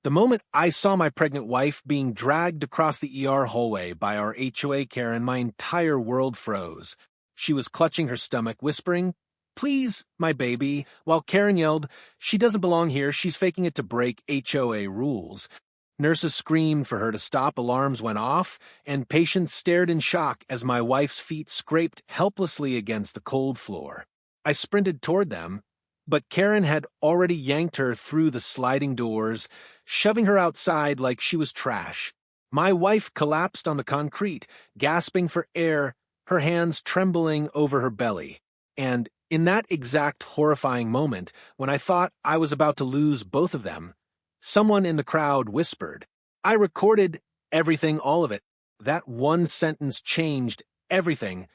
The moment I saw my pregnant wife being dragged across the ER hallway by our HOA Karen, my entire world froze. She was clutching her stomach, whispering, "Please, my baby," while Karen yelled, "She doesn't belong here, she's faking it to break HOA rules." Nurses screamed for her to stop, alarms went off, and patients stared in shock as my wife's feet scraped helplessly against the cold floor. I sprinted toward them, but Karen had already yanked her through the sliding doors, shoving her outside like she was trash. My wife collapsed on the concrete, gasping for air, her hands trembling over her belly. And in that exact horrifying moment, when I thought I was about to lose both of them, someone in the crowd whispered. I recorded everything, all of it. That one sentence changed everything,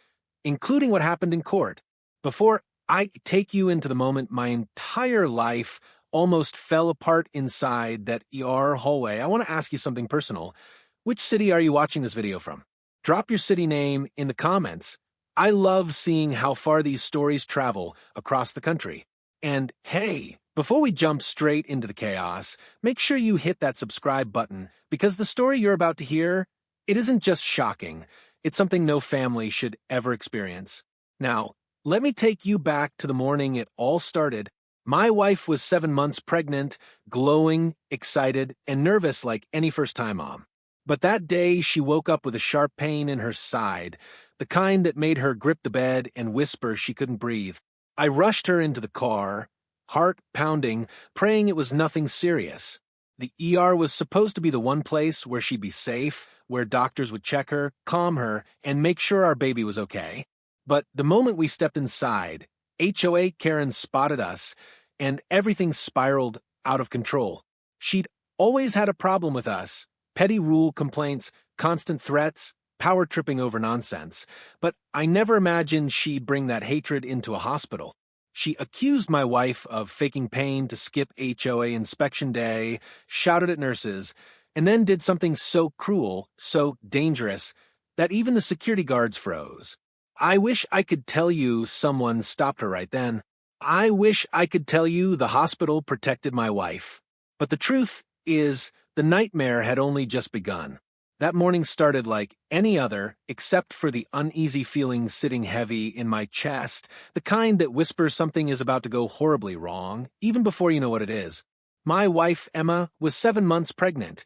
including what happened in court. Before I take you into the moment, my entire life almost fell apart inside that ER hallway. I want to ask you something personal. Which city are you watching this video from? Drop your city name in the comments. I love seeing how far these stories travel across the country. And hey, before we jump straight into the chaos, make sure you hit that subscribe button, because the story you're about to hear, it isn't just shocking. It's something no family should ever experience. Now, let me take you back to the morning it all started. My wife was 7 months pregnant, glowing, excited, and nervous like any first-time mom. But that day, she woke up with a sharp pain in her side, the kind that made her grip the bed and whisper she couldn't breathe. I rushed her into the car, heart pounding, praying it was nothing serious. The ER was supposed to be the one place where she'd be safe, where doctors would check her, calm her, and make sure our baby was okay. But the moment we stepped inside, HOA Karen spotted us, and everything spiraled out of control. She'd always had a problem with us, petty rule complaints, constant threats, power tripping over nonsense, but I never imagined she'd bring that hatred into a hospital. She accused my wife of faking pain to skip HOA inspection day, shouted at nurses, and then did something so cruel, so dangerous, that even the security guards froze. I wish I could tell you someone stopped her right then. I wish I could tell you the hospital protected my wife. But the truth is, the nightmare had only just begun. That morning started like any other, except for the uneasy feeling sitting heavy in my chest, the kind that whispers something is about to go horribly wrong, even before you know what it is. My wife, Emma, was 7 months pregnant,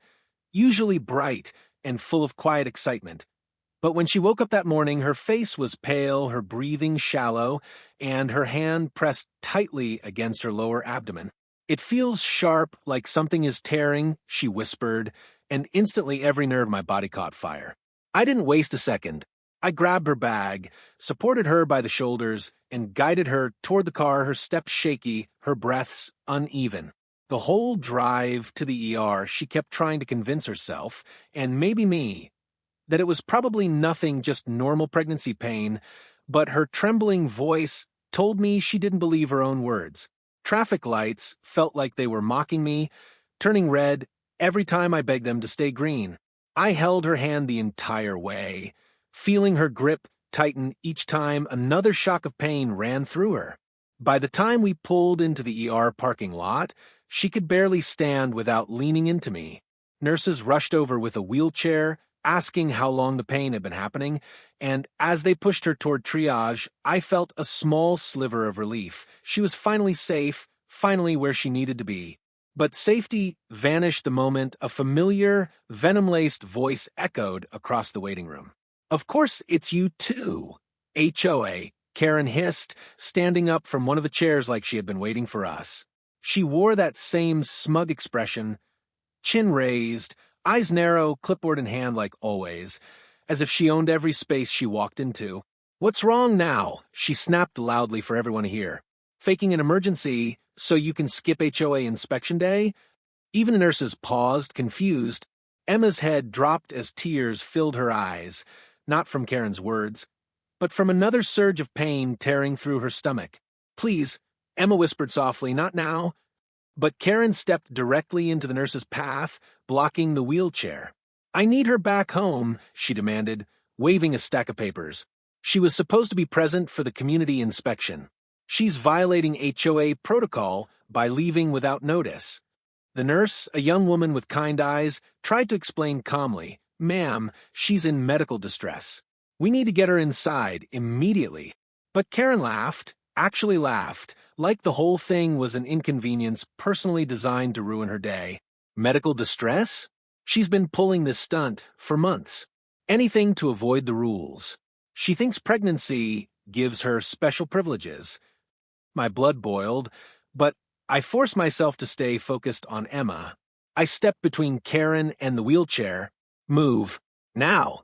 usually bright and full of quiet excitement. But when she woke up that morning, her face was pale, her breathing shallow, and her hand pressed tightly against her lower abdomen. "It feels sharp, like something is tearing," she whispered, and instantly every nerve in my body caught fire. I didn't waste a second. I grabbed her bag, supported her by the shoulders, and guided her toward the car, her steps shaky, her breaths uneven. The whole drive to the ER, she kept trying to convince herself, and maybe me, that it was probably nothing, just normal pregnancy pain, but her trembling voice told me she didn't believe her own words. Traffic lights felt like they were mocking me, turning red every time I begged them to stay green. I held her hand the entire way, feeling her grip tighten each time another shock of pain ran through her. By the time we pulled into the ER parking lot, she could barely stand without leaning into me. Nurses rushed over with a wheelchair, asking how long the pain had been happening, and as they pushed her toward triage, I felt a small sliver of relief. She was finally safe, finally where she needed to be. But safety vanished the moment a familiar, venom-laced voice echoed across the waiting room. "Of course it's you too, HOA," Karen hissed, standing up from one of the chairs like she had been waiting for us. She wore that same smug expression, chin raised, eyes narrow, clipboard in hand like always, as if she owned every space she walked into. "What's wrong now?" she snapped loudly for everyone to hear. "Faking an emergency so you can skip HOA inspection day?" Even the nurses paused, confused. Emma's head dropped as tears filled her eyes, not from Karen's words, but from another surge of pain tearing through her stomach. "Please," Emma whispered softly, "not now." But Karen stepped directly into the nurse's path, blocking the wheelchair. "I need her back home," she demanded, waving a stack of papers. "She was supposed to be present for the community inspection. She's violating HOA protocol by leaving without notice." The nurse, a young woman with kind eyes, tried to explain calmly, "Ma'am, she's in medical distress. We need to get her inside immediately." But Karen laughed, actually laughed, like the whole thing was an inconvenience personally designed to ruin her day. Medical distress? She's been pulling this stunt for months. Anything to avoid the rules. She thinks pregnancy gives her special privileges. My blood boiled, but I forced myself to stay focused on Emma. I stepped between Karen and the wheelchair. "Move. Now."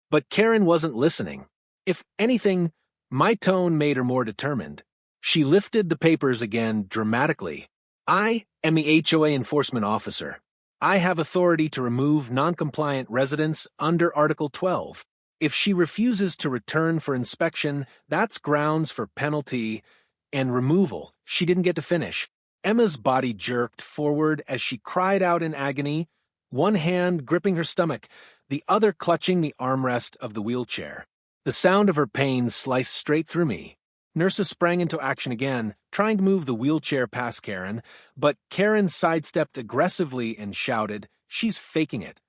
But Karen wasn't listening. If anything, my tone made her more determined. She lifted the papers again dramatically. "I am the HOA enforcement officer. I have authority to remove non-compliant residents under Article 12. If she refuses to return for inspection, that's grounds for penalty and removal." She didn't get to finish. Emma's body jerked forward as she cried out in agony, one hand gripping her stomach, the other clutching the armrest of the wheelchair. The sound of her pain sliced straight through me. Nurses sprang into action again, trying to move the wheelchair past Karen, but Karen sidestepped aggressively and shouted, "She's faking it."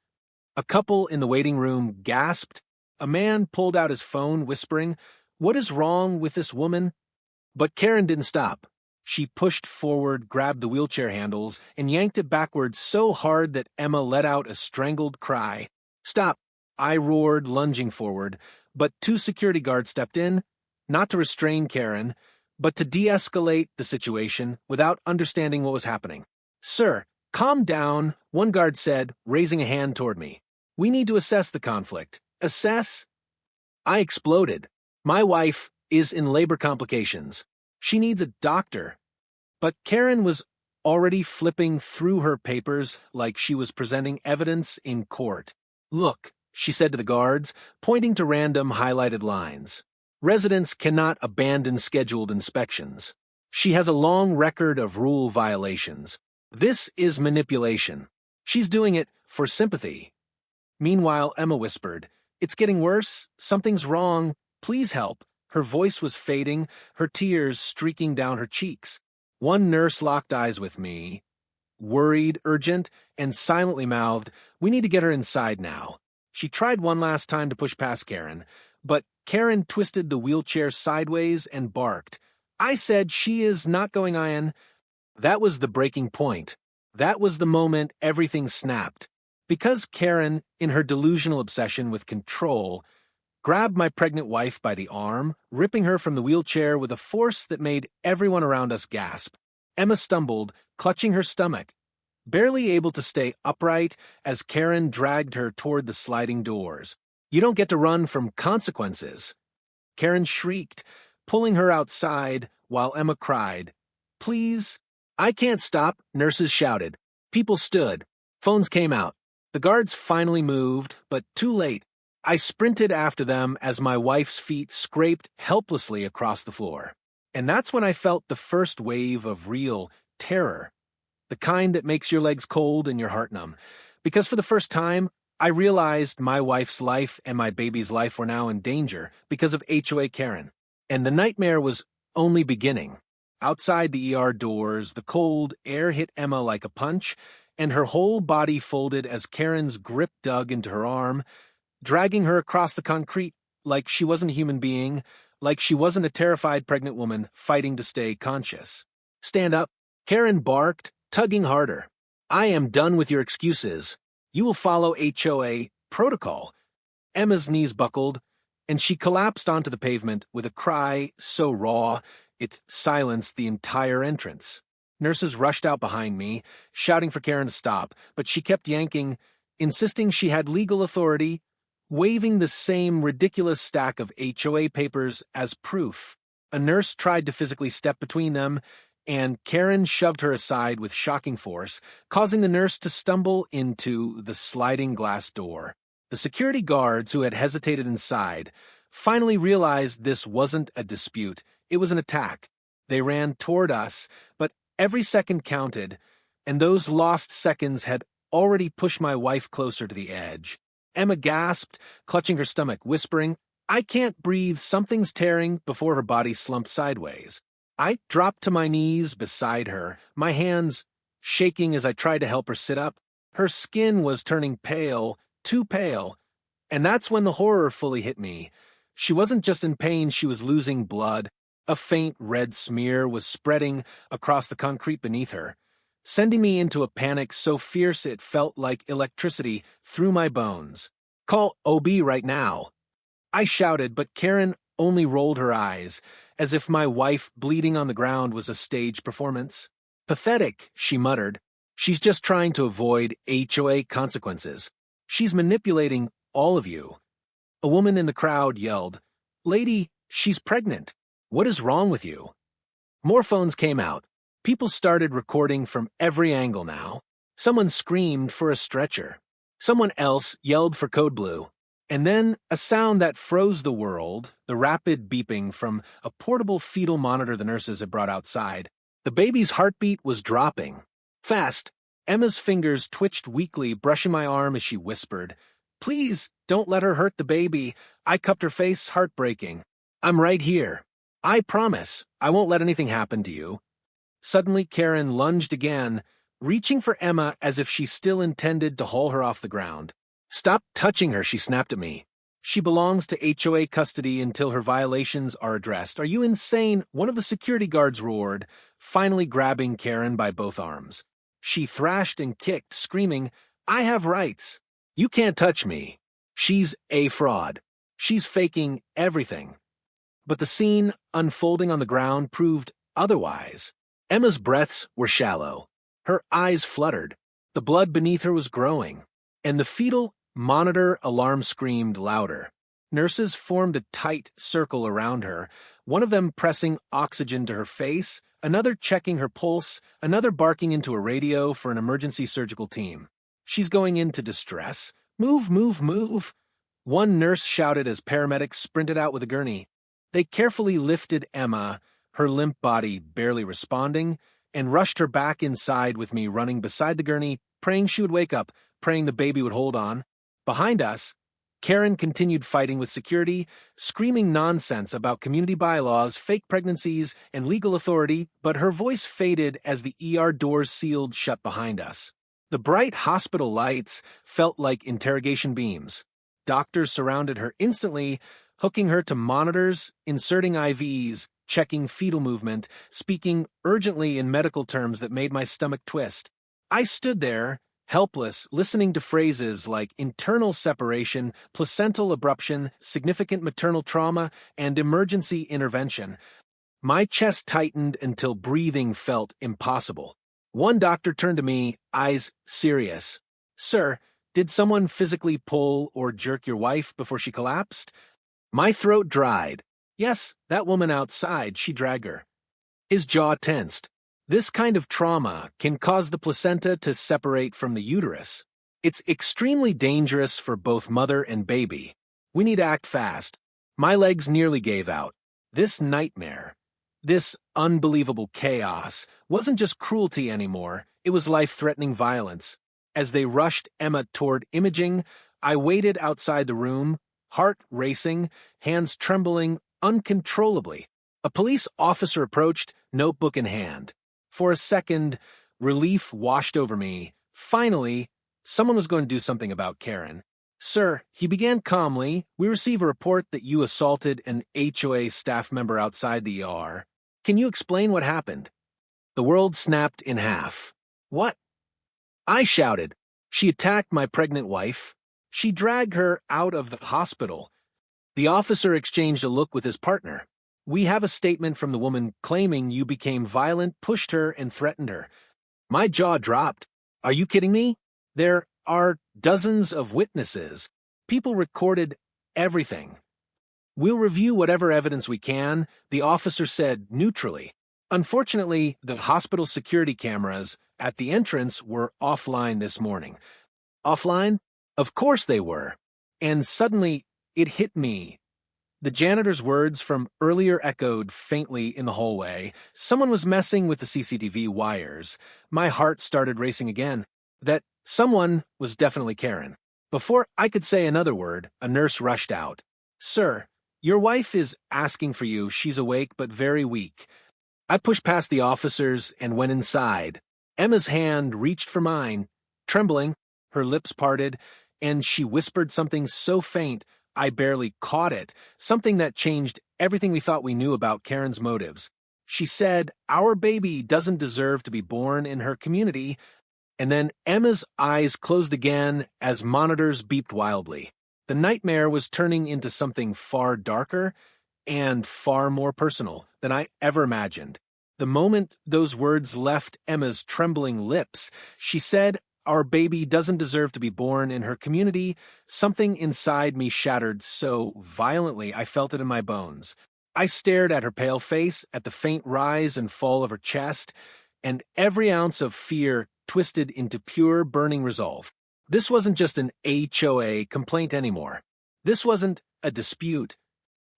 A couple in the waiting room gasped. A man pulled out his phone, whispering, "What is wrong with this woman?" But Karen didn't stop. She pushed forward, grabbed the wheelchair handles, and yanked it backwards so hard that Emma let out a strangled cry. "Stop!" I roared, lunging forward, but two security guards stepped in, not to restrain Karen, but to de-escalate the situation without understanding what was happening. "Sir, calm down," one guard said, raising a hand toward me. "We need to assess the conflict." "Assess?" I exploded. "My wife is in labor complications. She needs a doctor." But Karen was already flipping through her papers like she was presenting evidence in court. "Look," she said to the guards, pointing to random highlighted lines. "Residents cannot abandon scheduled inspections. She has a long record of rule violations. This is manipulation. She's doing it for sympathy." Meanwhile, Emma whispered, "It's getting worse. Something's wrong. Please help." Her voice was fading, her tears streaking down her cheeks. One nurse locked eyes with me, worried, urgent, and silently mouthed, "We need to get her inside now." She tried one last time to push past Karen, but Karen twisted the wheelchair sideways and barked. "I said she is not going in." That was the breaking point. That was the moment everything snapped. Because Karen, in her delusional obsession with control, grabbed my pregnant wife by the arm, ripping her from the wheelchair with a force that made everyone around us gasp. Emma stumbled, clutching her stomach, barely able to stay upright as Karen dragged her toward the sliding doors. "You don't get to run from consequences." Karen shrieked, pulling her outside while Emma cried, "Please." "I can't stop," nurses shouted. People stood. Phones came out. The guards finally moved, but too late. I sprinted after them as my wife's feet scraped helplessly across the floor. And that's when I felt the first wave of real terror. The kind that makes your legs cold and your heart numb. Because for the first time, I realized my wife's life and my baby's life were now in danger because of HOA Karen. And the nightmare was only beginning. Outside the ER doors, the cold air hit Emma like a punch, and her whole body folded as Karen's grip dug into her arm, dragging her across the concrete like she wasn't a human being, like she wasn't a terrified pregnant woman fighting to stay conscious. "Stand up," Karen barked, tugging harder. "I am done with your excuses. You will follow HOA protocol." Emma's knees buckled, and she collapsed onto the pavement with a cry so raw it silenced the entire entrance. Nurses rushed out behind me, shouting for Karen to stop, but she kept yanking, insisting she had legal authority, waving the same ridiculous stack of HOA papers as proof. A nurse tried to physically step between them, and Karen shoved her aside with shocking force, causing the nurse to stumble into the sliding glass door. The security guards who had hesitated inside finally realized this wasn't a dispute, it was an attack. They ran toward us, but every second counted, and those lost seconds had already pushed my wife closer to the edge. Emma gasped, clutching her stomach, whispering, "I can't breathe, something's tearing," before her body slumped sideways. I dropped to my knees beside her, my hands shaking as I tried to help her sit up. Her skin was turning pale, too pale, and that's when the horror fully hit me. She wasn't just in pain, she was losing blood. A faint red smear was spreading across the concrete beneath her, sending me into a panic so fierce it felt like electricity through my bones. "Call OB right now," I shouted, but Karen only rolled her eyes, as if my wife bleeding on the ground was a stage performance. "Pathetic," she muttered. "She's just trying to avoid HOA consequences. She's manipulating all of you." A woman in the crowd yelled, "Lady, she's pregnant. What is wrong with you?" More phones came out. People started recording from every angle now. Someone screamed for a stretcher. Someone else yelled for code blue. And then a sound that froze the world, the rapid beeping from a portable fetal monitor the nurses had brought outside. The baby's heartbeat was dropping. Fast. Emma's fingers twitched weakly, brushing my arm as she whispered, "Please, don't let her hurt the baby." I cupped her face, heartbreaking. "I'm right here. I promise, I won't let anything happen to you." Suddenly, Karen lunged again, reaching for Emma as if she still intended to haul her off the ground. "Stop touching her," she snapped at me. "She belongs to HOA custody until her violations are addressed." "Are you insane?" one of the security guards roared, finally grabbing Karen by both arms. She thrashed and kicked, screaming, "I have rights. You can't touch me. She's a fraud. She's faking everything." But the scene unfolding on the ground proved otherwise. Emma's breaths were shallow. Her eyes fluttered. The blood beneath her was growing. And the fetal monitor alarm screamed louder. Nurses formed a tight circle around her, one of them pressing oxygen to her face, another checking her pulse, another barking into a radio for an emergency surgical team. "She's going into distress. Move, move, move." One nurse shouted as paramedics sprinted out with a gurney. They carefully lifted Emma, her limp body barely responding, and rushed her back inside with me running beside the gurney, praying she would wake up, praying the baby would hold on. Behind us, Karen continued fighting with security, screaming nonsense about community bylaws, fake pregnancies, and legal authority, but her voice faded as the ER doors sealed shut behind us. The bright hospital lights felt like interrogation beams. Doctors surrounded her instantly, hooking her to monitors, inserting IVs, checking fetal movement, speaking urgently in medical terms that made my stomach twist. I stood there, helpless, listening to phrases like internal separation, placental abruption, significant maternal trauma, and emergency intervention. My chest tightened until breathing felt impossible. One doctor turned to me, eyes serious. "Sir, did someone physically pull or jerk your wife before she collapsed?" My throat dried. "Yes, that woman outside, she dragged her." His jaw tensed. This kind of trauma can cause the placenta to separate from the uterus. It's extremely dangerous for both mother and baby. We need to act fast. My legs nearly gave out. This nightmare, this unbelievable chaos, wasn't just cruelty anymore, it was life-threatening violence. As they rushed Emma toward imaging, I waited outside the room, heart racing, hands trembling uncontrollably. A police officer approached, notebook in hand. For a second, relief washed over me. Finally, someone was going to do something about Karen. "Sir," he began calmly, "we receive a report that you assaulted an HOA staff member outside the ER. Can you explain what happened?" The world snapped in half. "What?" I shouted. "She attacked my pregnant wife. She dragged her out of the hospital." The officer exchanged a look with his partner. "We have a statement from the woman claiming you became violent, pushed her, and threatened her." My jaw dropped. "Are you kidding me? There are dozens of witnesses. People recorded everything." "We'll review whatever evidence we can," the officer said neutrally. Unfortunately, the hospital security cameras at the entrance were offline this morning. Offline? Of course they were. And suddenly, it hit me. The janitor's words from earlier echoed faintly in the hallway. Someone was messing with the CCTV wires. My heart started racing again. That someone was definitely Karen. Before I could say another word, a nurse rushed out. "Sir, your wife is asking for you. She's awake but very weak." I pushed past the officers and went inside. Emma's hand reached for mine, trembling, her lips parted, and she whispered something so faint I barely caught it, something that changed everything we thought we knew about Karen's motives. She said, "Our baby doesn't deserve to be born in her community," and then Emma's eyes closed again as monitors beeped wildly. The nightmare was turning into something far darker and far more personal than I ever imagined. The moment those words left Emma's trembling lips, she said, "Our baby doesn't deserve to be born in her community," something inside me shattered so violently I felt it in my bones. I stared at her pale face, at the faint rise and fall of her chest, and every ounce of fear twisted into pure burning resolve. This wasn't just an HOA complaint anymore. This wasn't a dispute.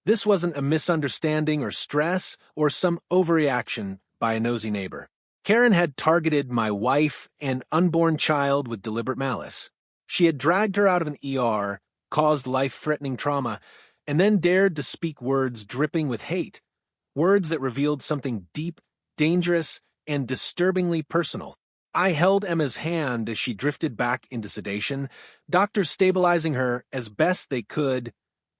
This wasn't a misunderstanding or stress or some overreaction by a nosy neighbor. Karen had targeted my wife and unborn child with deliberate malice. She had dragged her out of an ER, caused life-threatening trauma, and then dared to speak words dripping with hate, words that revealed something deep, dangerous, and disturbingly personal. I held Emma's hand as she drifted back into sedation, doctors stabilizing her as best they could,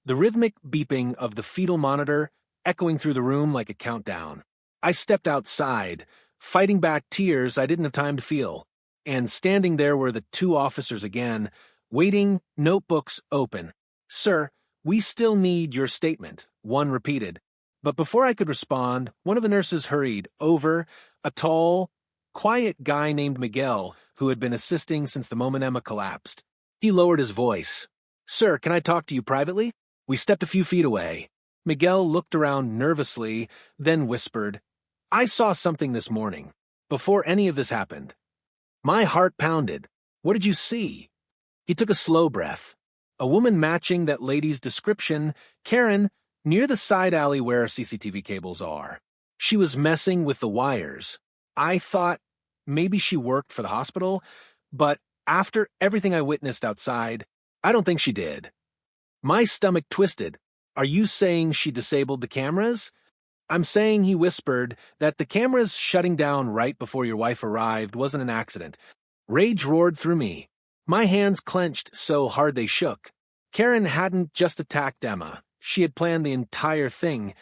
the rhythmic beeping of the fetal monitor echoing through the room like a countdown. I stepped outside, fighting back tears I didn't have time to feel, and standing there were the two officers again, waiting, notebooks open. "Sir, we still need your statement," one repeated. But before I could respond, one of the nurses hurried over, a tall, quiet guy named Miguel, who had been assisting since the moment Emma collapsed. He lowered his voice. "Sir, can I talk to you privately?" We stepped a few feet away. Miguel looked around nervously, then whispered, "I saw something this morning, before any of this happened." My heart pounded. "What did you see?" He took a slow breath. "A woman matching that lady's description, Karen, near the side alley where CCTV cables are. She was messing with the wires. I thought maybe she worked for the hospital, but after everything I witnessed outside, I don't think she did." My stomach twisted. "Are you saying she disabled the cameras?" "I'm saying," he whispered, "that the cameras shutting down right before your wife arrived wasn't an accident." Rage roared through me. My hands clenched so hard they shook. Karen hadn't just attacked Emma. She had planned the entire thing,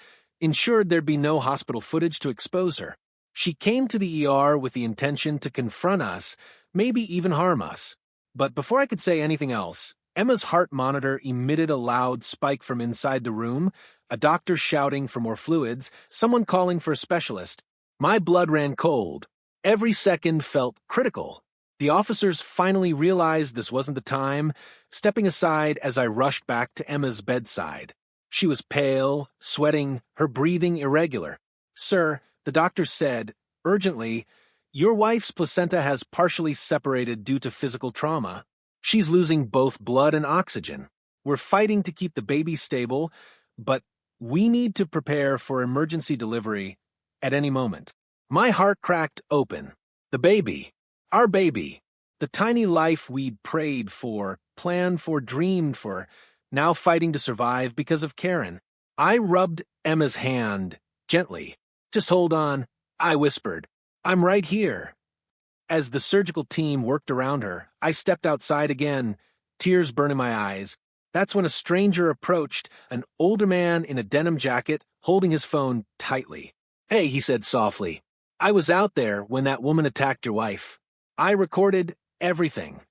ensured there'd be no hospital footage to expose her. She came to the ER with the intention to confront us, maybe even harm us. But before I could say anything else, Emma's heart monitor emitted a loud spike from inside the room, a doctor shouting for more fluids, someone calling for a specialist. My blood ran cold. Every second felt critical. The officers finally realized this wasn't the time, stepping aside as I rushed back to Emma's bedside. She was pale, sweating, her breathing irregular. "Sir," the doctor said, urgently, "your wife's placenta has partially separated due to physical trauma. She's losing both blood and oxygen. We're fighting to keep the baby stable, but we need to prepare for emergency delivery at any moment." My heart cracked open. The baby. Our baby. The tiny life we'd prayed for, planned for, dreamed for, now fighting to survive because of Karen. I rubbed Emma's hand gently. "Just hold on," I whispered. "I'm right here." As the surgical team worked around her, I stepped outside again, tears burning my eyes. That's when a stranger approached, an older man in a denim jacket, holding his phone tightly. "Hey," he said softly. "I was out there when that woman attacked your wife. I recorded everything."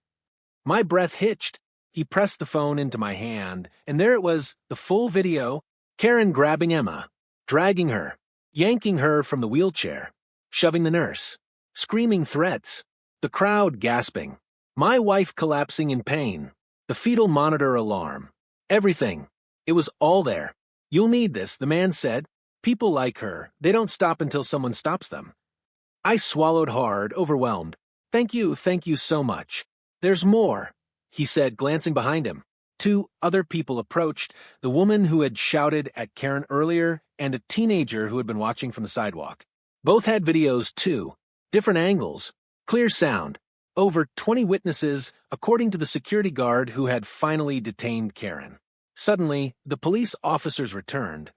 My breath hitched. He pressed the phone into my hand, and there it was, the full video, Karen grabbing Emma, dragging her, yanking her from the wheelchair, shoving the nurse, screaming threats, the crowd gasping, my wife collapsing in pain, the fetal monitor alarm, everything. It was all there. "You'll need this," the man said. "People like her, they don't stop until someone stops them." I swallowed hard, overwhelmed. Thank you so much." "There's more," he said, glancing behind him. Two other people approached, the woman who had shouted at Karen earlier and a teenager who had been watching from the sidewalk. Both had videos, too. Different angles. Clear sound. Over 20 witnesses, according to the security guard who had finally detained Karen. Suddenly, the police officers returned.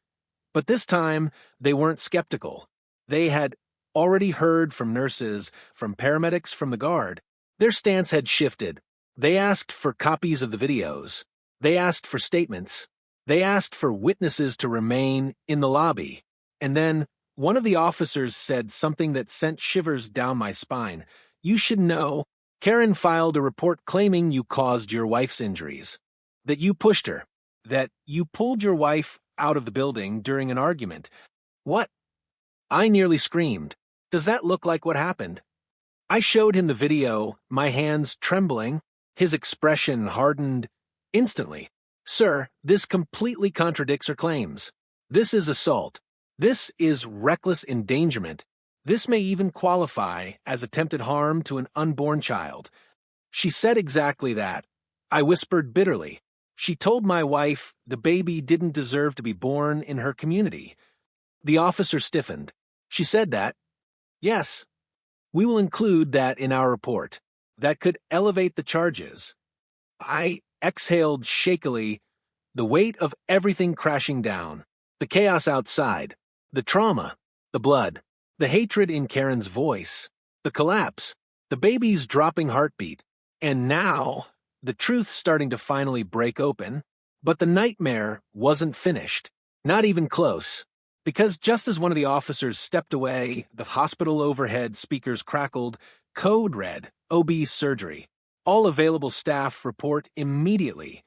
But this time, they weren't skeptical. They had already heard from nurses, from paramedics, from the guard. Their stance had shifted. They asked for copies of the videos. They asked for statements. They asked for witnesses to remain in the lobby. And then one of the officers said something that sent shivers down my spine. "You should know, Karen filed a report claiming you caused your wife's injuries, that you pushed her, that you pulled your wife out of the building during an argument." What? I nearly screamed. Does that look like what happened? I showed him the video, my hands trembling. His expression hardened instantly. "Sir, this completely contradicts her claims. This is assault. This is reckless endangerment. This may even qualify as attempted harm to an unborn child." "She said exactly that," I whispered bitterly. "She told my wife the baby didn't deserve to be born in her community." The officer stiffened. "She said that?" "Yes. We will include that in our report. That could elevate the charges." I exhaled shakily, the weight of everything crashing down. The chaos outside, the trauma, the blood, the hatred in Karen's voice, the collapse, the baby's dropping heartbeat, and now the truth starting to finally break open. But the nightmare wasn't finished, not even close. Because just as one of the officers stepped away, the hospital overhead speakers crackled, "Code red, OB surgery. All available staff report immediately."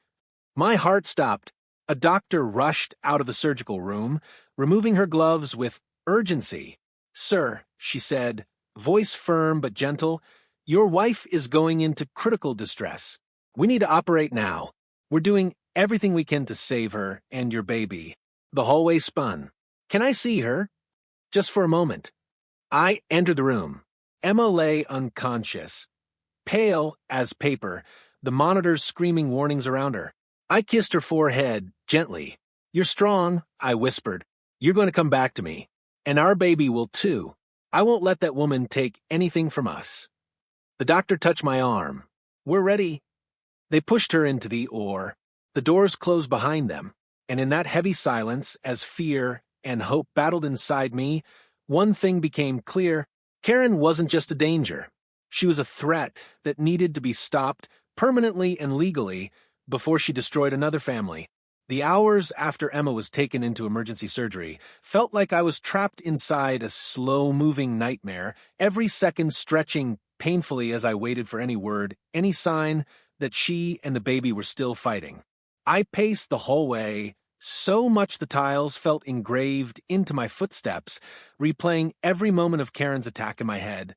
My heart stopped. A doctor rushed out of the surgical room, removing her gloves with urgency. "Sir," she said, voice firm but gentle, "your wife is going into critical distress. We need to operate now. We're doing everything we can to save her and your baby." The hallway spun. "Can I see her?" "Just for a moment." I entered the room. Emma lay unconscious, pale as paper, the monitors screaming warnings around her. I kissed her forehead gently. "You're strong," I whispered. "You're going to come back to me. And our baby will too. I won't let that woman take anything from us." The doctor touched my arm. "We're ready." They pushed her into the OR. The doors closed behind them, and in that heavy silence, as fear and hope battled inside me, one thing became clear. Karen wasn't just a danger. She was a threat that needed to be stopped permanently and legally before she destroyed another family. The hours after Emma was taken into emergency surgery felt like I was trapped inside a slow-moving nightmare, every second stretching painfully as I waited for any word, any sign that she and the baby were still fighting. I paced the hallway, so much the tiles felt engraved into my footsteps, replaying every moment of Karen's attack in my head.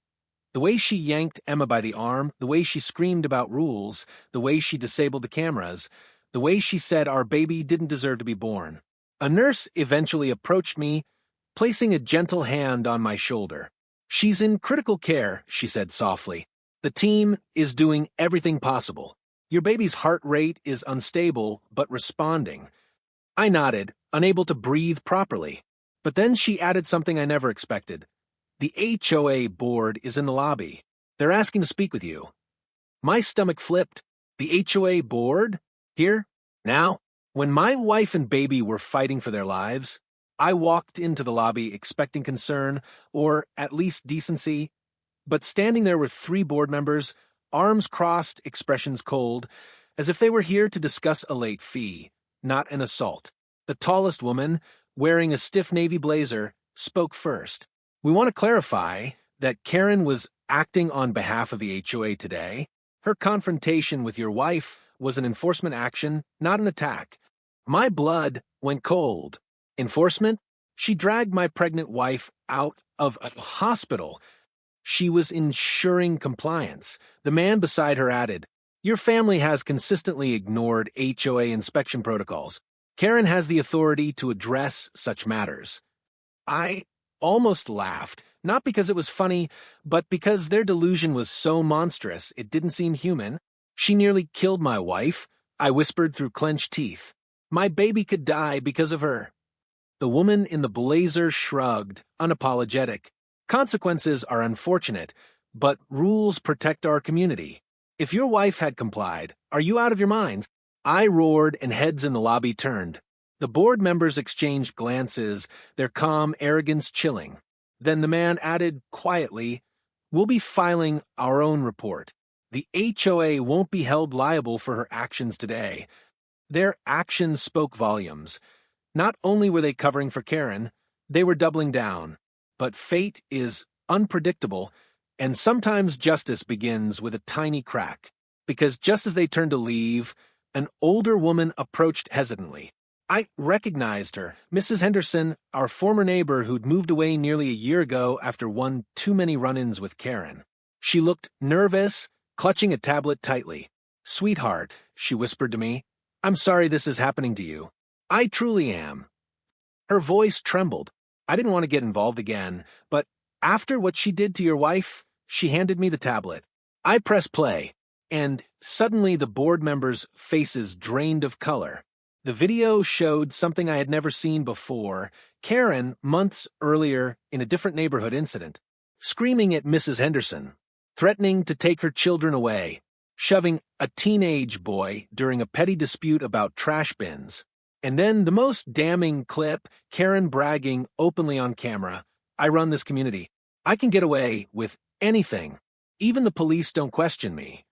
The way she yanked Emma by the arm, the way she screamed about rules, the way she disabled the cameras, the way she said our baby didn't deserve to be born. A nurse eventually approached me, placing a gentle hand on my shoulder. "She's in critical care," she said softly. "The team is doing everything possible. Your baby's heart rate is unstable, but responding." I nodded, unable to breathe properly. But then she added something I never expected. "The HOA board is in the lobby. They're asking to speak with you." My stomach flipped. The HOA board? Here? Now? When my wife and baby were fighting for their lives, I walked into the lobby expecting concern, or at least decency. But standing there were 3 board members, arms crossed, expressions cold, as if they were here to discuss a late fee, not an assault. The tallest woman, wearing a stiff navy blazer, spoke first. "We want to clarify that Karen was acting on behalf of the HOA today. Her confrontation with your wife was an enforcement action, not an attack." My blood went cold. Enforcement? She dragged my pregnant wife out of a hospital. She was ensuring compliance. The man beside her added, "Your family has consistently ignored HOA inspection protocols. Karen has the authority to address such matters." I almost laughed, not because it was funny, but because their delusion was so monstrous it didn't seem human. "She nearly killed my wife," I whispered through clenched teeth. "My baby could die because of her." The woman in the blazer shrugged, unapologetic. "Consequences are unfortunate, but rules protect our community. If your wife had complied, are you out of your minds?" I roared and heads in the lobby turned. The board members exchanged glances, their calm arrogance chilling. Then the man added quietly, "We'll be filing our own report. The HOA won't be held liable for her actions today." Their actions spoke volumes. Not only were they covering for Karen, they were doubling down. But fate is unpredictable, and sometimes justice begins with a tiny crack. Because just as they turned to leave, an older woman approached hesitantly. I recognized her, Mrs. Henderson, our former neighbor who'd moved away nearly a year ago after one too many run-ins with Karen. She looked nervous, clutching a tablet tightly. "Sweetheart," she whispered to me, "I'm sorry this is happening to you. I truly am." Her voice trembled. I didn't want to get involved again, but after what she did to your wife, she handed me the tablet. I pressed play, and suddenly the board members' faces drained of color. The video showed something I had never seen before: Karen, months earlier in a different neighborhood incident, screaming at Mrs. Henderson, threatening to take her children away, shoving a teenage boy during a petty dispute about trash bins. And then the most damning clip, Karen bragging openly on camera, "I run this community. I can get away with anything. Even the police don't question me."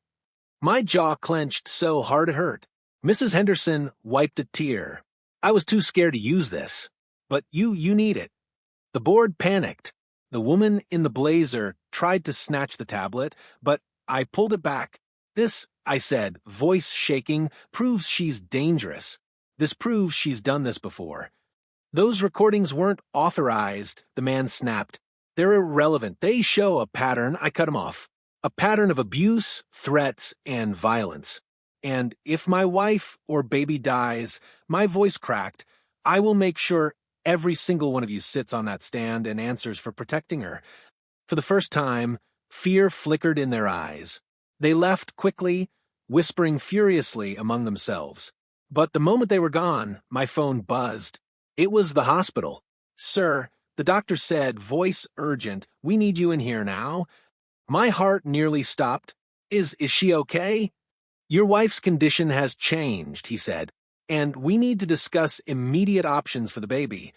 My jaw clenched so hard it hurt. Mrs. Henderson wiped a tear. "I was too scared to use this. But you need it." The board panicked. The woman in the blazer tried to snatch the tablet, but I pulled it back. "This," I said, voice shaking, "proves she's dangerous. This proves she's done this before." "Those recordings weren't authorized," the man snapped. "They're irrelevant. They show a pattern." I cut him off. "A pattern of abuse, threats, and violence. And if my wife or baby dies," my voice cracked, "I will make sure every single one of you sits on that stand and answers for protecting her." For the first time, fear flickered in their eyes. They left quickly, whispering furiously among themselves. But the moment they were gone, my phone buzzed. It was the hospital. "Sir," the doctor said, voice urgent, "we need you in here now." My heart nearly stopped. Is she okay?" "Your wife's condition has changed," he said, "and we need to discuss immediate options for the baby."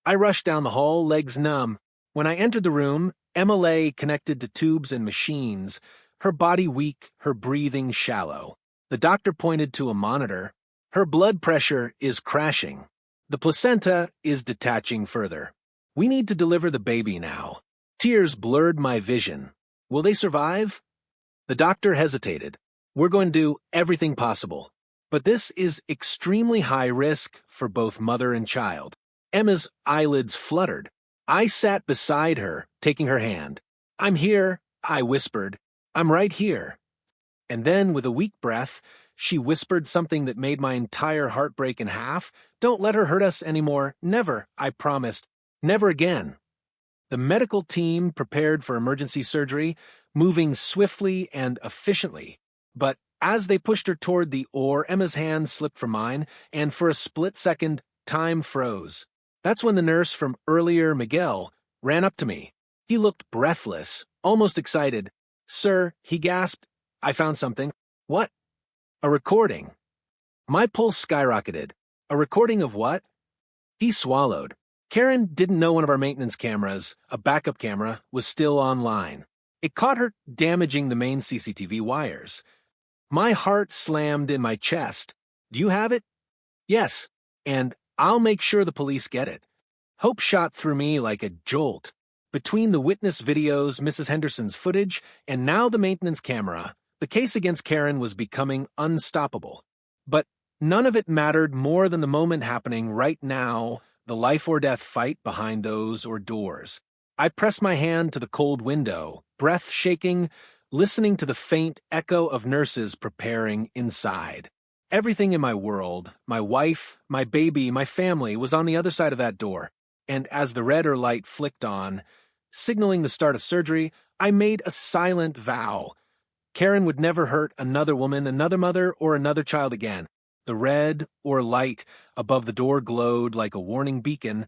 I rushed down the hall, legs numb. When I entered the room, Emma lay connected to tubes and machines, her body weak, her breathing shallow. The doctor pointed to a monitor. "Her blood pressure is crashing. The placenta is detaching further. We need to deliver the baby now." Tears blurred my vision. "Will they survive?" The doctor hesitated. "We're going to do everything possible. But this is extremely high risk for both mother and child." Emma's eyelids fluttered. I sat beside her, taking her hand. "I'm here," I whispered. "I'm right here." And then, with a weak breath, she whispered something that made my entire heart break in half. "Don't let her hurt us anymore. Never," I promised. "Never again." The medical team prepared for emergency surgery, moving swiftly and efficiently. But as they pushed her toward the oar, Emma's hand slipped from mine, and for a split second, time froze. That's when the nurse from earlier, Miguel, ran up to me. He looked breathless, almost excited. "Sir," he gasped, "I found something." "What?" "A recording." My pulse skyrocketed. "A recording of what?" He swallowed. Karen didn't know one of our maintenance cameras, a backup camera, was still online. It caught her damaging the main CCTV wires. My heart slammed in my chest. "Do you have it?" "Yes, and I'll make sure the police get it." Hope shot through me like a jolt. Between the witness videos, Mrs. Henderson's footage, and now the maintenance camera, the case against Karen was becoming unstoppable. But none of it mattered more than the moment happening right now, the life-or-death fight behind those doors. I pressed my hand to the cold window, breath shaking, listening to the faint echo of nurses preparing inside. Everything in my world, my wife, my baby, my family, was on the other side of that door. And as the red light flicked on, signaling the start of surgery, I made a silent vow. Karen would never hurt another woman, another mother, or another child again. The red light above the door glowed like a warning beacon,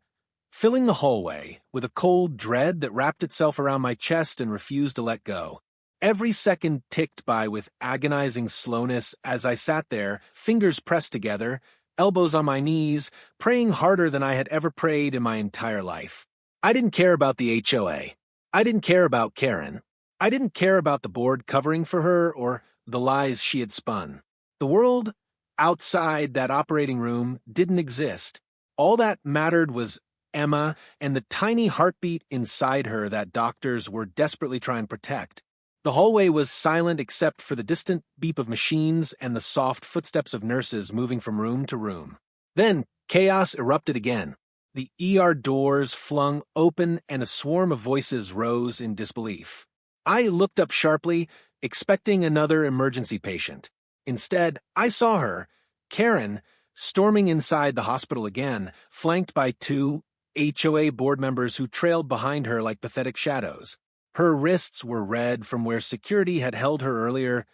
filling the hallway with a cold dread that wrapped itself around my chest and refused to let go. Every second ticked by with agonizing slowness as I sat there, fingers pressed together, elbows on my knees, praying harder than I had ever prayed in my entire life. I didn't care about the HOA. I didn't care about Karen. I didn't care about the board covering for her or the lies she had spun. The world outside that operating room didn't exist. All that mattered was Emma and the tiny heartbeat inside her that doctors were desperately trying to protect. The hallway was silent except for the distant beep of machines and the soft footsteps of nurses moving from room to room. Then chaos erupted again. The ER doors flung open and a swarm of voices rose in disbelief. I looked up sharply, expecting another emergency patient. Instead, I saw her, Karen, storming inside the hospital again, flanked by two HOA board members who trailed behind her like pathetic shadows. Her wrists were red from where security had held her earlier,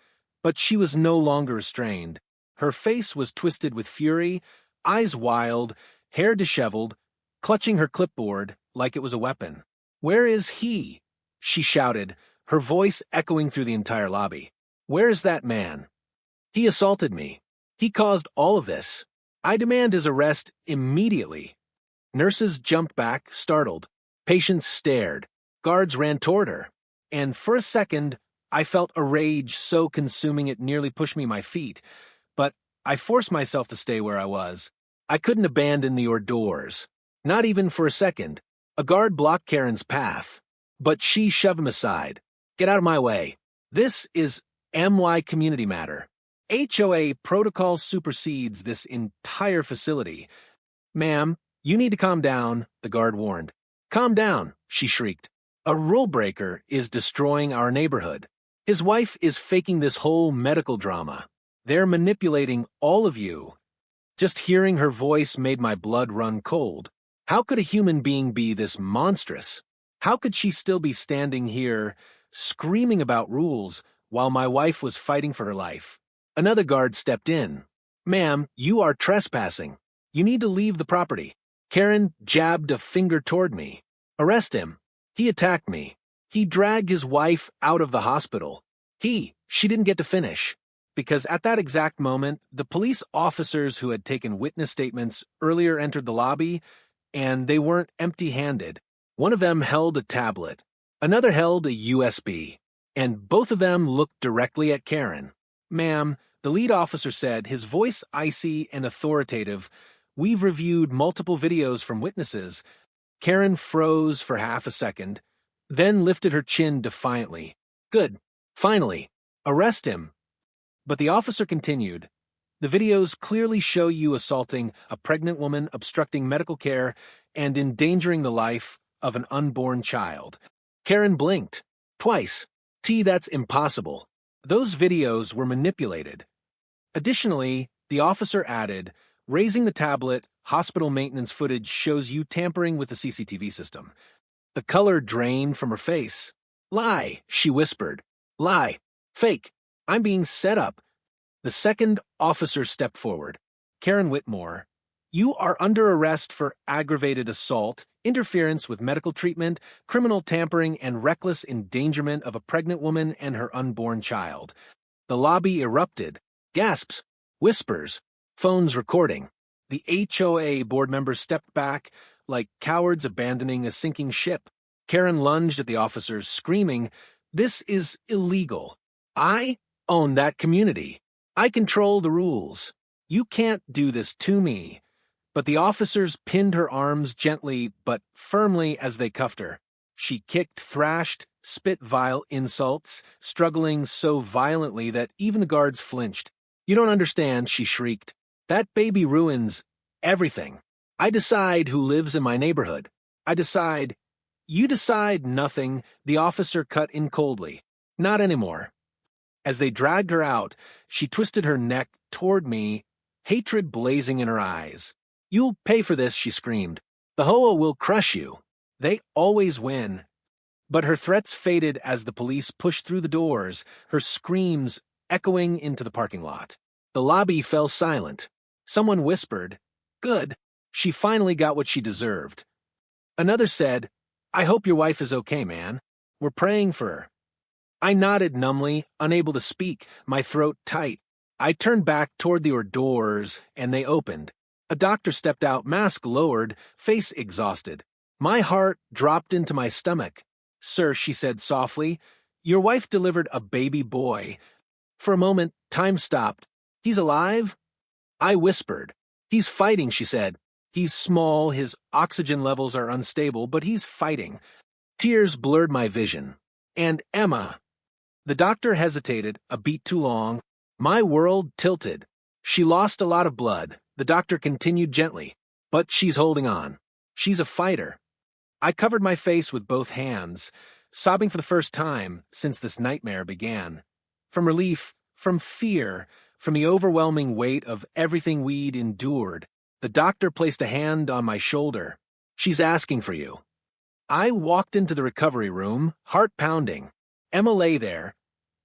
but she was no longer restrained. Her face was twisted with fury, eyes wild, hair disheveled, clutching her clipboard like it was a weapon. "Where is he?" she shouted, her voice echoing through the entire lobby. "Where is that man? He assaulted me. He caused all of this. I demand his arrest immediately." Nurses jumped back, startled. Patients stared. Guards ran toward her. And for a second, I felt a rage so consuming it nearly pushed me my feet. But I forced myself to stay where I was. I couldn't abandon the hors d'oeuvres. Not even for a second. A guard blocked Karen's path. But she shoved him aside. "Get out of my way. This is MY Community Matter. HOA protocol supersedes this entire facility." "Ma'am, you need to calm down," the guard warned. "Calm down," she shrieked. "A rule breaker is destroying our neighborhood. His wife is faking this whole medical drama. They're manipulating all of you." Just hearing her voice made my blood run cold. How could a human being be this monstrous? How could she still be standing here, screaming about rules, while my wife was fighting for her life? Another guard stepped in. "Ma'am, you are trespassing. You need to leave the property." Karen jabbed a finger toward me. "Arrest him. He attacked me. He dragged his wife out of the hospital. She didn't get to finish." Because at that exact moment, the police officers who had taken witness statements earlier entered the lobby, and they weren't empty-handed. One of them held a tablet. Another held a USB. And both of them looked directly at Karen. "Ma'am," the lead officer said, his voice icy and authoritative, "we've reviewed multiple videos from witnesses." Karen froze for half a second, then lifted her chin defiantly. "Good. Finally. Arrest him." But the officer continued. "The videos clearly show you assaulting a pregnant woman, obstructing medical care, and endangering the life of an unborn child." Karen blinked. "Twice. That's impossible. Those videos were manipulated." Additionally, the officer added, "Raising the tablet, hospital maintenance footage shows you tampering with the CCTV system." The color drained from her face. "Lie," she whispered. "Lie. Fake. I'm being set up." The second officer stepped forward. "Karen Whitmore, you are under arrest for aggravated assault, interference with medical treatment, criminal tampering, and reckless endangerment of a pregnant woman and her unborn child." The lobby erupted. Gasps, whispers, phones recording. The HOA board members stepped back like cowards abandoning a sinking ship. Karen lunged at the officers, screaming, "This is illegal. I own that community. I control the rules. You can't do this to me." But the officers pinned her arms gently but firmly as they cuffed her. She kicked, thrashed, spit vile insults, struggling so violently that even the guards flinched. "You don't understand," she shrieked. "That baby ruins everything. I decide who lives in my neighborhood. I decide." "You decide nothing," the officer cut in coldly. "Not anymore." As they dragged her out, she twisted her neck toward me, hatred blazing in her eyes. "You'll pay for this," she screamed. "The HOA will crush you. They always win." But her threats faded as the police pushed through the doors, her screams echoing into the parking lot. The lobby fell silent. Someone whispered, "Good. She finally got what she deserved." Another said, "I hope your wife is okay, man. We're praying for her." I nodded numbly, unable to speak, my throat tight. I turned back toward the hors d'oeuvres, and they opened. A doctor stepped out, mask lowered, face exhausted. My heart dropped into my stomach. "Sir," she said softly, "your wife delivered a baby boy." For a moment, time stopped. "He's alive?" I whispered. "He's fighting," she said. "He's small, his oxygen levels are unstable, but he's fighting." Tears blurred my vision. "And Emma." The doctor hesitated, a beat too long. My world tilted. "She lost a lot of blood," the doctor continued gently. "But she's holding on. She's a fighter." I covered my face with both hands, sobbing for the first time since this nightmare began. From relief, from fear, from the overwhelming weight of everything we'd endured, the doctor placed a hand on my shoulder. "She's asking for you." I walked into the recovery room, heart pounding. Emma lay there,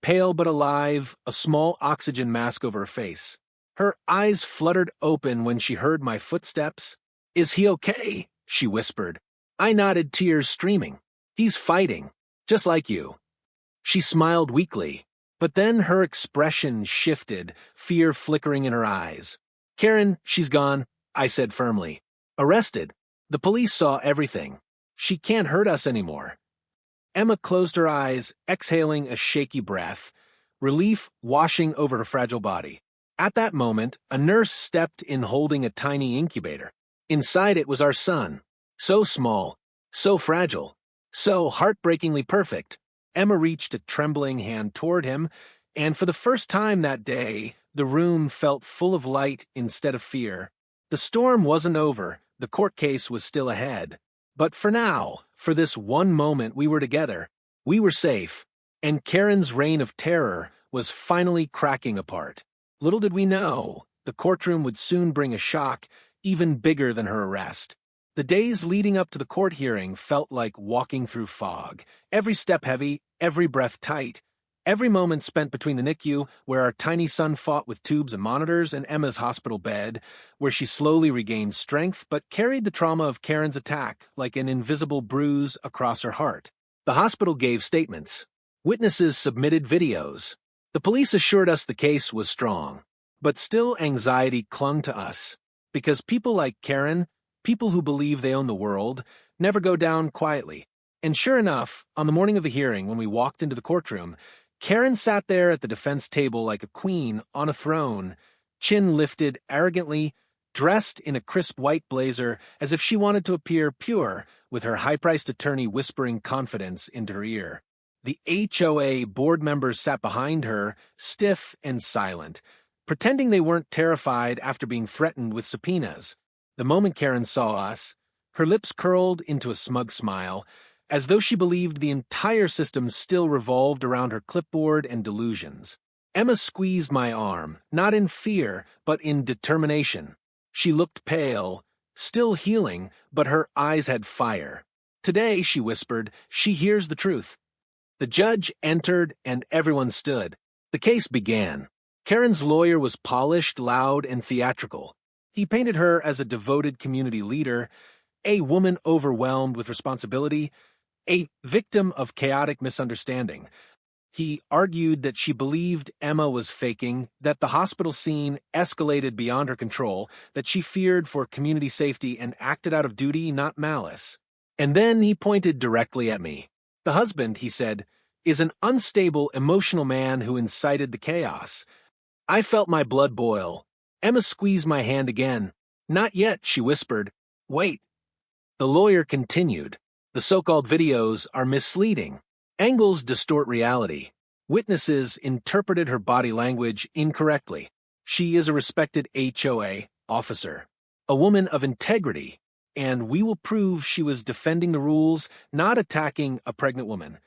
pale but alive, a small oxygen mask over her face. Her eyes fluttered open when she heard my footsteps. "Is he okay?" she whispered. I nodded, tears streaming. "He's fighting, just like you." She smiled weakly, but then her expression shifted, fear flickering in her eyes. "Karen, she's gone," I said firmly. "Arrested. The police saw everything. She can't hurt us anymore." Emma closed her eyes, exhaling a shaky breath, relief washing over her fragile body. At that moment, a nurse stepped in holding a tiny incubator. Inside it was our son. So small, so fragile, so heartbreakingly perfect. Emma reached a trembling hand toward him, and for the first time that day, the room felt full of light instead of fear. The storm wasn't over, the court case was still ahead. But for now, for this one moment we were together, we were safe, and Karen's reign of terror was finally cracking apart. Little did we know, the courtroom would soon bring a shock even bigger than her arrest. The days leading up to the court hearing felt like walking through fog, every step heavy, every breath tight. Every moment spent between the NICU, where our tiny son fought with tubes and monitors, and Emma's hospital bed, where she slowly regained strength but carried the trauma of Karen's attack like an invisible bruise across her heart. The hospital gave statements. Witnesses submitted videos. The police assured us the case was strong. But still anxiety clung to us, because people like Karen, people who believe they own the world, never go down quietly. And sure enough, on the morning of the hearing, when we walked into the courtroom, Karen sat there at the defense table like a queen on a throne, chin lifted arrogantly, dressed in a crisp white blazer as if she wanted to appear pure, with her high-priced attorney whispering confidence into her ear. The HOA board members sat behind her, stiff and silent, pretending they weren't terrified after being threatened with subpoenas. The moment Karen saw us, her lips curled into a smug smile, as though she believed the entire system still revolved around her clipboard and delusions. Emma squeezed my arm, not in fear, but in determination. She looked pale, still healing, but her eyes had fire. "Today," she whispered, "she hears the truth." The judge entered, and everyone stood. The case began. Karen's lawyer was polished, loud, and theatrical. He painted her as a devoted community leader, a woman overwhelmed with responsibility, a victim of chaotic misunderstanding. He argued that she believed Emma was faking, that the hospital scene escalated beyond her control, that she feared for community safety and acted out of duty, not malice. And then he pointed directly at me. "The husband," he said, "is an unstable, emotional man who incited the chaos." I felt my blood boil. Emma squeezed my hand again. "Not yet," she whispered. "Wait." The lawyer continued. "The so-called videos are misleading. Angles distort reality. Witnesses interpreted her body language incorrectly. She is a respected HOA officer, a woman of integrity, and we will prove she was defending the rules, not attacking a pregnant woman."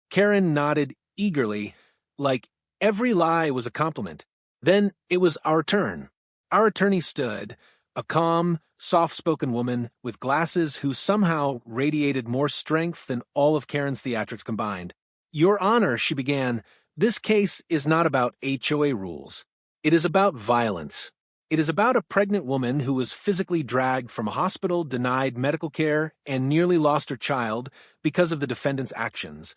Karen nodded eagerly, like every lie was a compliment. Then it was our turn. Our attorney stood, a calm, soft-spoken woman with glasses who somehow radiated more strength than all of Karen's theatrics combined. "Your Honor," she began, "this case is not about HOA rules. It is about violence. It is about a pregnant woman who was physically dragged from a hospital, denied medical care, and nearly lost her child because of the defendant's actions."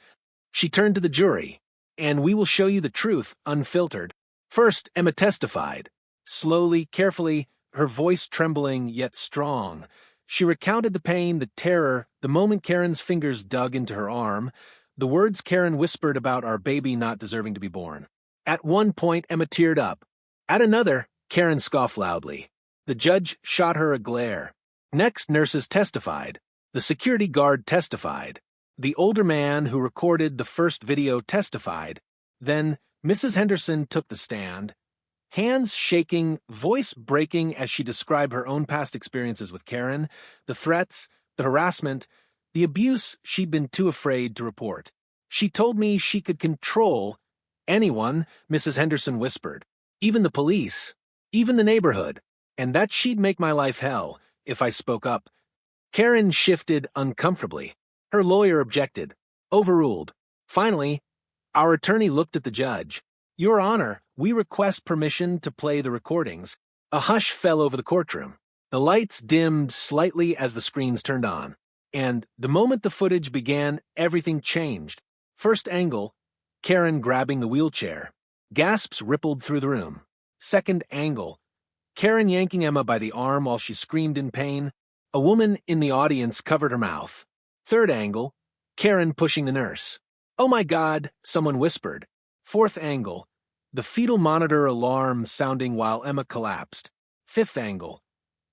She turned to the jury, "And we will show you the truth, unfiltered." First, Emma testified. Slowly, carefully, her voice trembling yet strong. She recounted the pain, the terror, the moment Karen's fingers dug into her arm, the words Karen whispered about our baby not deserving to be born. At one point, Emma teared up. At another, Karen scoffed loudly. The judge shot her a glare. Next, nurses testified. The security guard testified. The older man who recorded the first video testified. Then, Mrs. Henderson took the stand, hands shaking, voice breaking as she described her own past experiences with Karen, the threats, the harassment, the abuse she'd been too afraid to report. She told me she could control anyone, Mrs. Henderson whispered, even the police, even the neighborhood, and that she'd make my life hell if I spoke up. Karen shifted uncomfortably. Her lawyer objected. Overruled. Finally, our attorney looked at the judge. Your Honor, we request permission to play the recordings. A hush fell over the courtroom. The lights dimmed slightly as the screens turned on. And the moment the footage began, everything changed. First angle, Karen grabbing the wheelchair. Gasps rippled through the room. Second angle, Karen yanking Emma by the arm while she screamed in pain. A woman in the audience covered her mouth. Third angle, Karen pushing the nurse. Oh my God, someone whispered. Fourth angle, the fetal monitor alarm sounding while Emma collapsed. Fifth angle,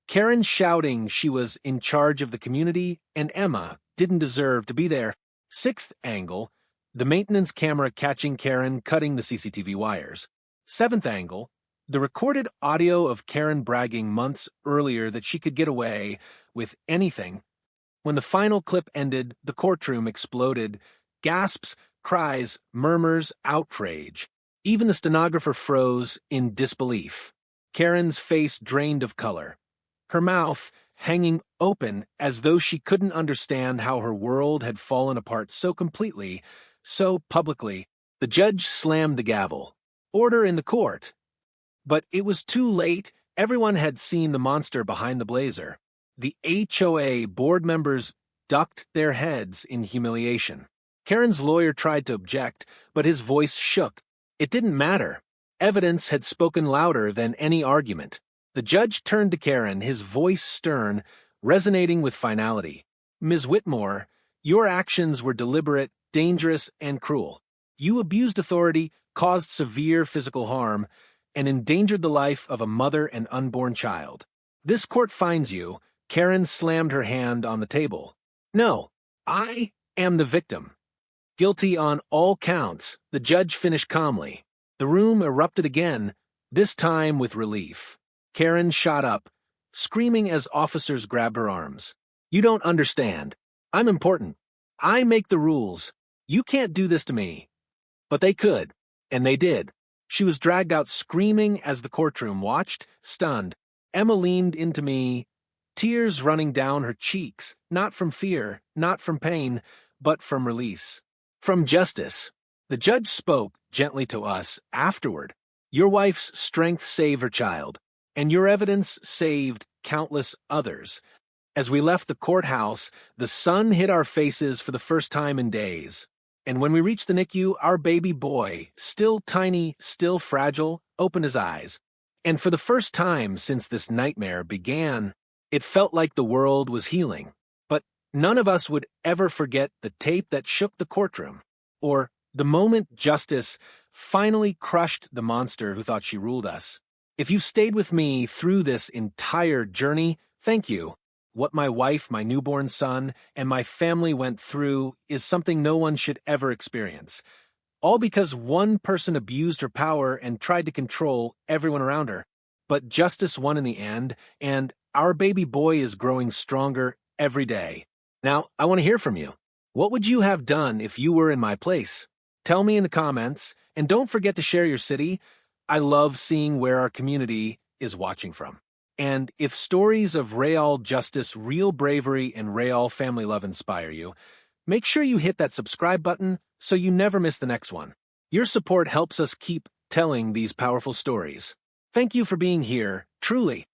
Karen shouting she was in charge of the community and Emma didn't deserve to be there. Sixth angle, the maintenance camera catching Karen cutting the CCTV wires. Seventh angle, the recorded audio of Karen bragging months earlier that she could get away with anything. When the final clip ended, the courtroom exploded. Gasps, cries, murmurs, outrage. Even the stenographer froze in disbelief. Karen's face drained of color. Her mouth hanging open as though she couldn't understand how her world had fallen apart so completely, so publicly. The judge slammed the gavel. Order in the court. But it was too late. Everyone had seen the monster behind the blazer. The HOA board members ducked their heads in humiliation. Karen's lawyer tried to object, but his voice shook. It didn't matter. Evidence had spoken louder than any argument. The judge turned to Karen, his voice stern, resonating with finality. Ms. Whitmore, your actions were deliberate, dangerous, and cruel. You abused authority, caused severe physical harm, and endangered the life of a mother and unborn child. This court finds you. Karen slammed her hand on the table. No, I am the victim. Guilty on all counts, the judge finished calmly. The room erupted again, this time with relief. Karen shot up, screaming as officers grabbed her arms. You don't understand. I'm important. I make the rules. You can't do this to me. But they could, and they did. She was dragged out screaming as the courtroom watched, stunned. Emma leaned into me, tears running down her cheeks, not from fear, not from pain, but from release. From justice. The judge spoke gently to us afterward. Your wife's strength saved her child, and your evidence saved countless others. As we left the courthouse, the sun hit our faces for the first time in days. And when we reached the NICU, our baby boy, still tiny, still fragile, opened his eyes. And for the first time since this nightmare began, it felt like the world was healing. But none of us would ever forget the tape that shook the courtroom, or the moment justice finally crushed the monster who thought she ruled us. If you stayed with me through this entire journey, thank you. What my wife, my newborn son, and my family went through is something no one should ever experience. All because one person abused her power and tried to control everyone around her. But justice won in the end, and our baby boy is growing stronger every day. Now, I want to hear from you. What would you have done if you were in my place? Tell me in the comments, and don't forget to share your city. I love seeing where our community is watching from. And if stories of real justice, real bravery, and real family love inspire you, make sure you hit that subscribe button so you never miss the next one. Your support helps us keep telling these powerful stories. Thank you for being here, truly.